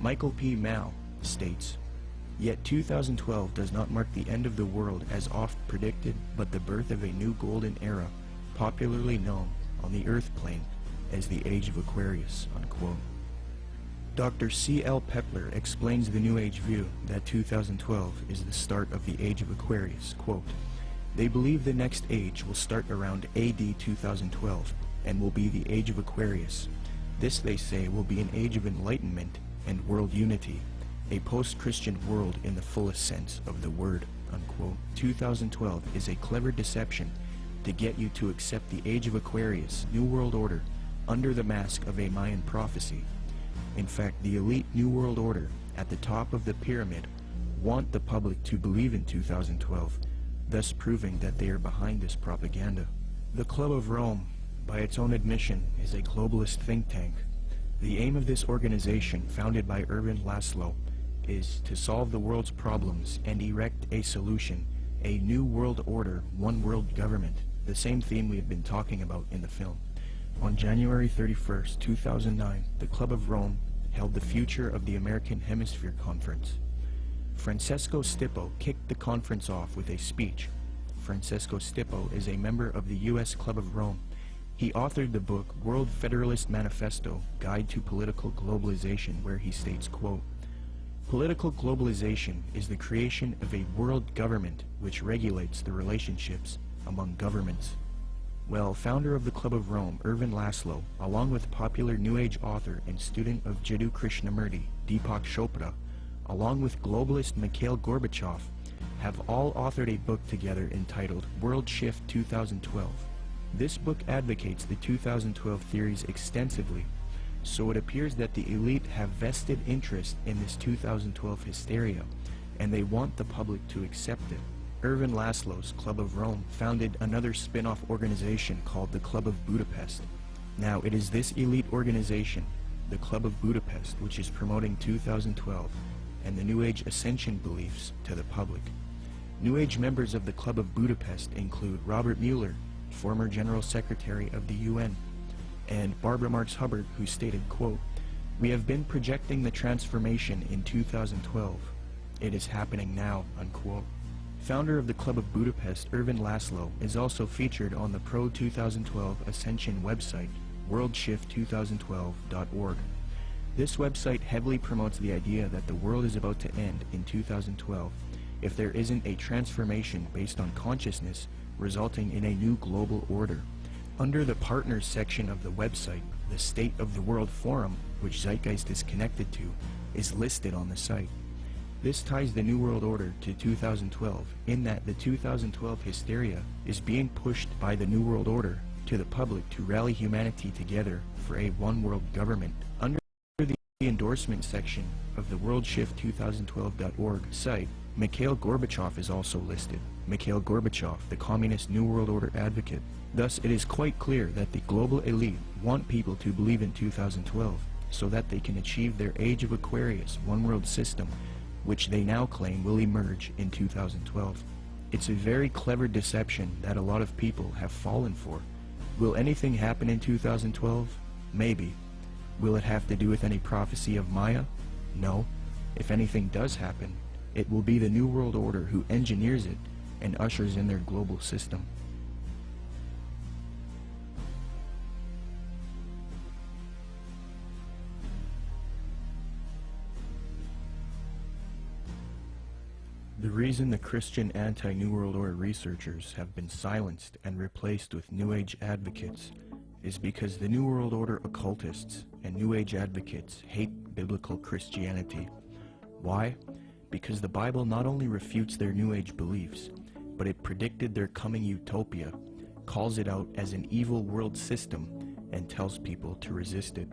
Michael P. Mao states, "Yet 2012 does not mark the end of the world as oft predicted, but the birth of a new golden era, popularly known on the Earth plane as the Age of Aquarius." Unquote. Dr. C. L. Pepler explains the New Age view that 2012 is the start of the Age of Aquarius. Quote, "They believe the next age will start around AD 2012 and will be the Age of Aquarius. This, they say, will be an age of enlightenment and world unity, a post-Christian world in the fullest sense of the word." Unquote. 2012 is a clever deception to get you to accept the Age of Aquarius, New World Order, under the mask of a Mayan prophecy. In fact, the elite New World Order at the top of the pyramid want the public to believe in 2012, thus proving that they are behind this propaganda. The Club of Rome, by its own admission, is a globalist think tank. The aim of this organization, founded by Erwin Laszlo, is to solve the world's problems and erect a solution, a new world order, one world government, the same theme we have been talking about in the film. On January 31st, 2009, the Club of Rome held the Future of the American Hemisphere Conference. Francesco Stippo kicked the conference off with a speech. Francesco Stippo is a member of the U.S. Club of Rome. He authored the book World Federalist Manifesto, Guide to Political Globalization, where he states, quote, "Political globalization is the creation of a world government which regulates the relationships among governments." Well, founder of the Club of Rome, Erwin Laszlo, along with popular New Age author and student of Jiddu Krishnamurti, Deepak Chopra, along with globalist Mikhail Gorbachev, have all authored a book together entitled World Shift 2012. This book advocates the 2012 theories extensively, so it appears that the elite have vested interest in this 2012 hysteria, and they want the public to accept it. Erwin Laszlo's Club of Rome founded another spin-off organization called the Club of Budapest. Now, it is this elite organization, the Club of Budapest, which is promoting 2012 and the New Age ascension beliefs to the public. New Age members of the Club of Budapest include Robert Mueller, former General Secretary of the UN, and Barbara Marx Hubbard, who stated, quote, "We have been projecting the transformation in 2012. It is happening now," unquote. Founder of the Club of Budapest, Erwin Laszlo, is also featured on the Pro-2012 Ascension website, worldshift2012.org. This website heavily promotes the idea that the world is about to end in 2012 if there isn't a transformation based on consciousness resulting in a new global order. Under the Partners section of the website, the State of the World Forum, which Zeitgeist is connected to, is listed on the site. This ties the New World Order to 2012 in that the 2012 hysteria is being pushed by the New World Order to the public to rally humanity together for a one-world government. Under the endorsement section of the worldshift2012.org site, Mikhail Gorbachev is also listed. Mikhail Gorbachev, the Communist New World Order advocate. Thus, it is quite clear that the global elite want people to believe in 2012 so that they can achieve their Age of Aquarius one-world system, which they now claim will emerge in 2012. It's a very clever deception that a lot of people have fallen for. Will anything happen in 2012? Maybe. Will it have to do with any prophecy of Maya? No. If anything does happen, it will be the New World Order who engineers it and ushers in their global system. The reason the Christian anti-New World Order researchers have been silenced and replaced with New Age advocates is because the New World Order occultists and New Age advocates hate biblical Christianity. Why? Because the Bible not only refutes their New Age beliefs, but it predicted their coming utopia, calls it out as an evil world system, and tells people to resist it.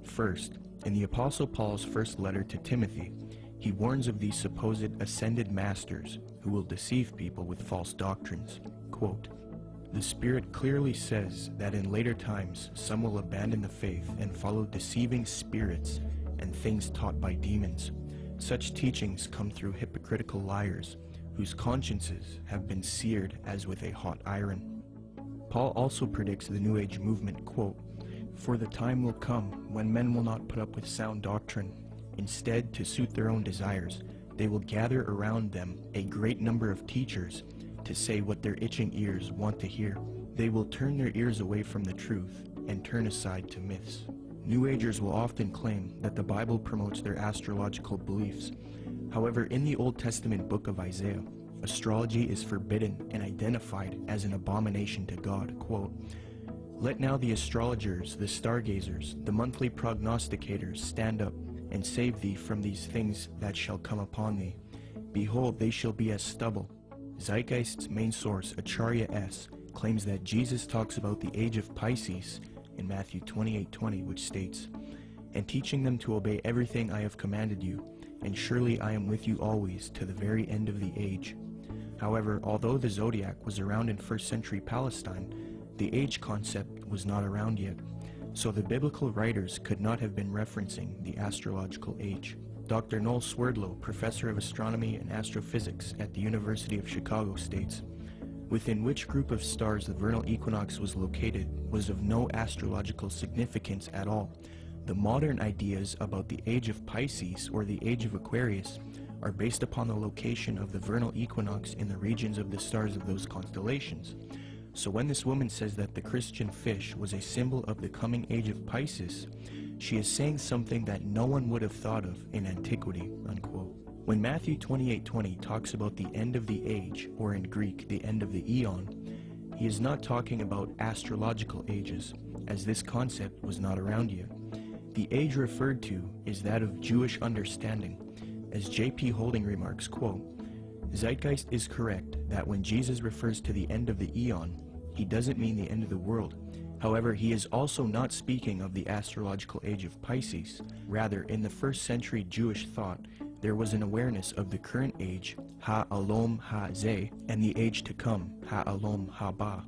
First, in the Apostle Paul's first letter to Timothy, he warns of these supposed ascended masters who will deceive people with false doctrines. Quote, "The Spirit clearly says that in later times some will abandon the faith and follow deceiving spirits and things taught by demons. Such teachings come through hypocritical liars whose consciences have been seared as with a hot iron." Paul also predicts the New Age movement, quote, "For the time will come when men will not put up with sound doctrine, Instead, to suit their own desires, they will gather around them a great number of teachers to say what their itching ears want to hear. They will turn their ears away from the truth and turn aside to myths. New Agers will often claim that the Bible promotes their astrological beliefs. However, in the Old Testament book of Isaiah, astrology is forbidden and identified as an abomination to God. Quote, "Let now the astrologers, the stargazers, the monthly prognosticators stand up and save thee from these things that shall come upon thee. Behold, they shall be as stubble." Zeitgeist's main source, AQUARIUS, claims that Jesus talks about the age of Pisces in Matthew 28:20, which states, "And teaching them to obey everything I have commanded you, and surely I am with you always to the very end of the age." However, although the zodiac was around in 1st century Palestine, the age concept was not around yet, so the biblical writers could not have been referencing the astrological age. Dr. Noel Swerdlow, professor of astronomy and astrophysics at the University of Chicago, states, "Within which group of stars the vernal equinox was located was of no astrological significance at all. The modern ideas about the age of Pisces or the age of Aquarius are based upon the location of the vernal equinox in the regions of the stars of those constellations. So when this woman says that the Christian fish was a symbol of the coming age of Pisces, she is saying something that no one would have thought of in antiquity." Unquote. When Matthew 28:20 talks about the end of the age, or in Greek, the end of the eon, he is not talking about astrological ages, as this concept was not around yet. The age referred to is that of Jewish understanding. As J.P. Holding remarks, quote, "Zeitgeist is correct that when Jesus refers to the end of the eon, he doesn't mean the end of the world. However, he is also not speaking of the astrological age of Pisces. Rather, in the 1st century Jewish thought, there was an awareness of the current age, ha-alom ha-zeh, and the age to come, ha-alom ha-ba.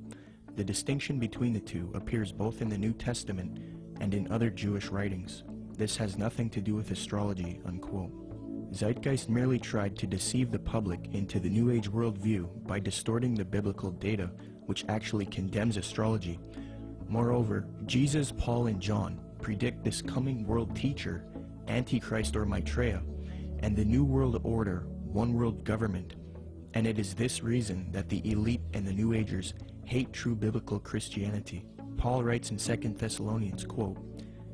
The distinction between the two appears both in the New Testament and in other Jewish writings. This has nothing to do with astrology." Unquote. Zeitgeist merely tried to deceive the public into the New Age worldview by distorting the biblical data, which actually condemns astrology. Moreover, Jesus, Paul, and John predict this coming world teacher, Antichrist or Maitreya, and the New World Order, one world government. And it is this reason that the elite and the New Agers hate true biblical Christianity. Paul writes in 2 Thessalonians, quote,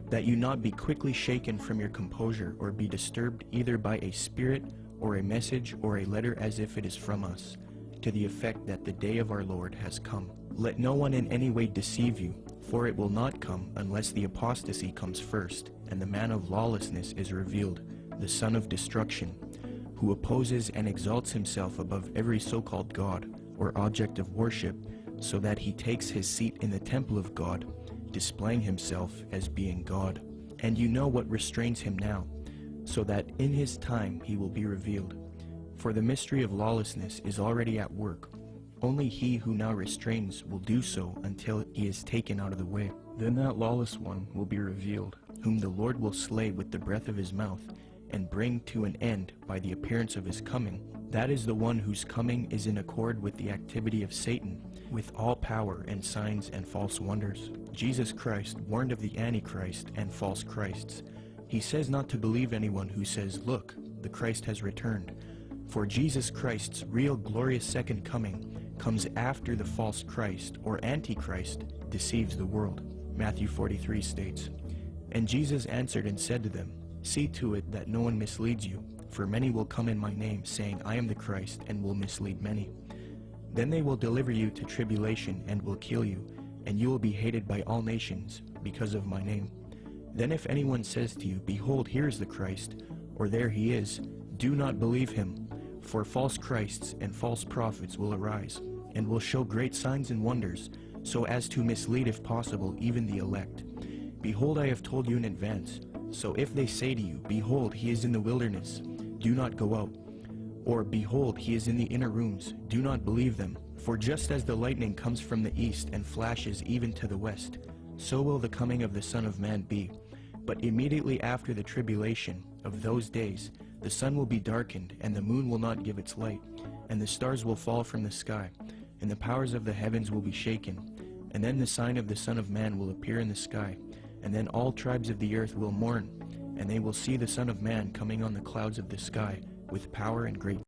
"That you not be quickly shaken from your composure or be disturbed either by a spirit or a message or a letter as if it is from us, to the effect that the day of our Lord has come. Let no one in any way deceive you, for it will not come unless the apostasy comes first, and the man of lawlessness is revealed, the son of destruction, who opposes and exalts himself above every so-called God or object of worship, so that he takes his seat in the temple of God, displaying himself as being God. And you know what restrains him now, so that in his time he will be revealed. For the mystery of lawlessness is already at work. Only he who now restrains will do so until he is taken out of the way. Then that lawless one will be revealed, whom the Lord will slay with the breath of his mouth, and bring to an end by the appearance of his coming. That is the one whose coming is in accord with the activity of Satan, with all power and signs and false wonders." Jesus Christ warned of the Antichrist and false Christs. He says not to believe anyone who says, "Look, the Christ has returned." For Jesus Christ's real glorious second coming comes after the false Christ or Antichrist deceives the world. Matthew 43 states, "And Jesus answered and said to them, See to it that no one misleads you, for many will come in my name, saying, I am the Christ, and will mislead many. Then they will deliver you to tribulation and will kill you, and you will be hated by all nations because of my name. Then if anyone says to you, Behold, here is the Christ, or there he is, do not believe him, for false Christs and false prophets will arise, and will show great signs and wonders, so as to mislead if possible even the elect. Behold, I have told you in advance. So if they say to you, Behold, he is in the wilderness, do not go out. Or, Behold, he is in the inner rooms, do not believe them. For just as the lightning comes from the east and flashes even to the west, so will the coming of the Son of Man be. But immediately after the tribulation of those days, the sun will be darkened, and the moon will not give its light, and the stars will fall from the sky, and the powers of the heavens will be shaken. And then the sign of the Son of Man will appear in the sky, and then all tribes of the earth will mourn, and they will see the Son of Man coming on the clouds of the sky with power and great